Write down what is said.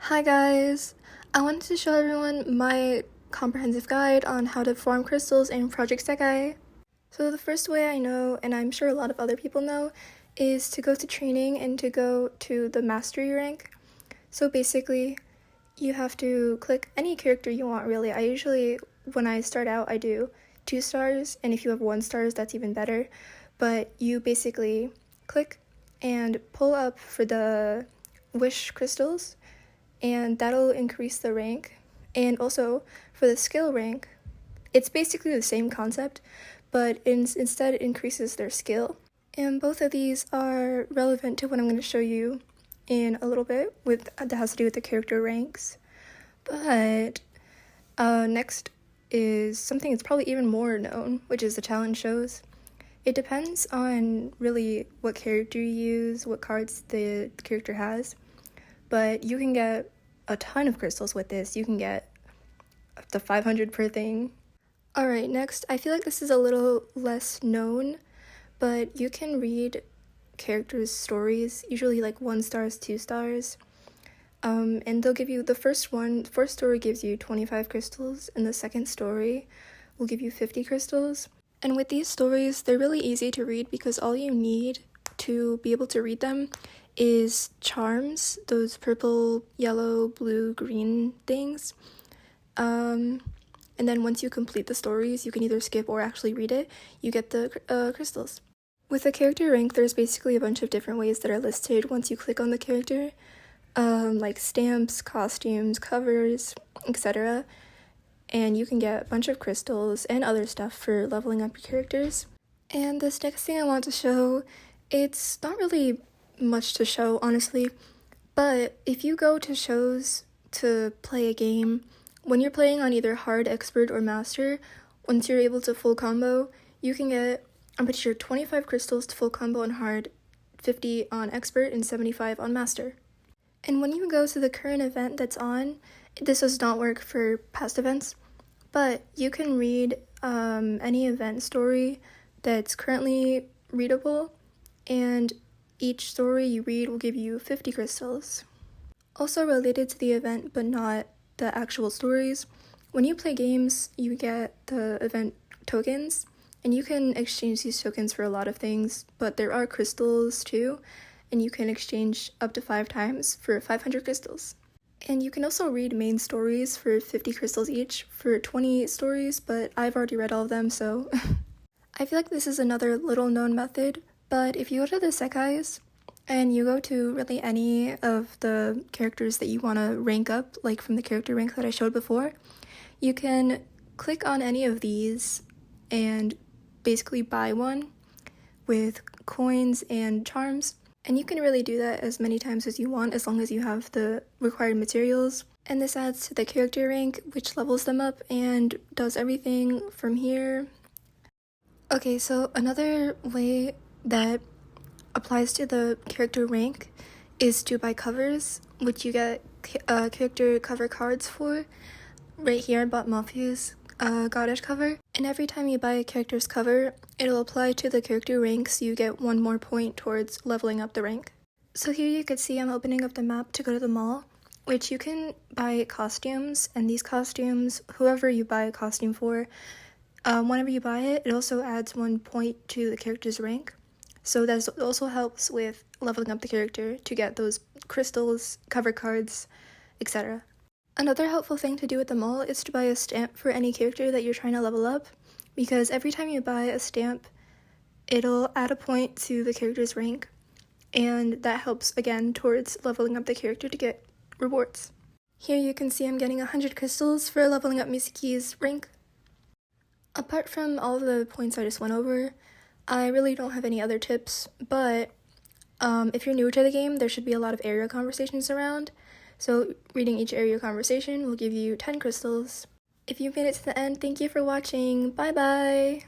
Hi guys! I wanted to show everyone my comprehensive guide on how to form crystals in Project Sekai. So the first way I know, and I'm sure a lot of other people know, is to go to training and to go to the mastery rank. So basically, you have to click any character you want really. I usually, when I start out, I do 2 stars, and if you have 1 stars, that's even better. But you basically click and pull up for the wish crystals, and that'll increase the rank. And also for the skill rank, it's basically the same concept, but instead it increases their skill. And both of these are relevant to what I'm going to show you in a little bit that has to do with the character ranks. But next is something that's probably even more known, which is the challenge shows. It depends on really what character you use, what cards the character has, but you can get a ton of crystals with this. You can get up to 500 per thing. Alright, next, I feel like this is a little less known, but you can read characters' stories, usually like 1 stars, 2 stars. And they'll give you, the first story gives you 25 crystals, and the second story will give you 50 crystals. And with these stories, they're really easy to read because all you need to be able to read them is charms, those purple, yellow, blue, green things. And then once you complete the stories, you can either skip or actually read it, you get the crystals. With the character rank, there's basically a bunch of different ways that are listed once you click on the character, like stamps, costumes, covers, etc. And you can get a bunch of crystals and other stuff for leveling up your characters. And this next thing I want to show, it's not really much to show, honestly, but if you go to shows to play a game, when you're playing on either hard, expert, or master, once you're able to full combo, you can get, I'm pretty sure, 25 crystals to full combo on hard, 50 on expert, and 75 on master. And when you go to the current event that's on, this does not work for past events, but you can read any event story that's currently readable, and each story you read will give you 50 crystals. Also related to the event, but not the actual stories, when you play games, you get the event tokens, and you can exchange these tokens for a lot of things, but there are crystals too, and you can exchange up to 5 times for 500 crystals. And you can also read main stories for 50 crystals each for 20 stories, but I've already read all of them, so I feel like this is another little known method. But if you go to the Sekais, and you go to really any of the characters that you want to rank up, like from the character rank that I showed before, you can click on any of these and basically buy one with coins and charms. And you can really do that as many times as you want, as long as you have the required materials. And this adds to the character rank, which levels them up and does everything from here. Okay, so another way that applies to the character rank is to buy covers, which you get character cover cards for. Right here I bought Mafia's goddess cover, and every time you buy a character's cover, it'll apply to the character rank, so you get 1 more point towards leveling up the rank. So here you can see I'm opening up the map to go to the mall, which you can buy costumes, and these costumes, whoever you buy a costume for, whenever you buy it, it also adds 1 point to the character's rank. So that also helps with leveling up the character to get those crystals, cover cards, etc. Another helpful thing to do at the mall is to buy a stamp for any character that you're trying to level up, because every time you buy a stamp, it'll add a point to the character's rank, and that helps again towards leveling up the character to get rewards. Here you can see I'm getting 100 crystals for leveling up Misaki's rank. Apart from all the points I just went over, I really don't have any other tips, but if you're newer to the game, there should be a lot of area conversations around, so reading each area conversation will give you 10 crystals. If you made it to the end, thank you for watching. Bye bye!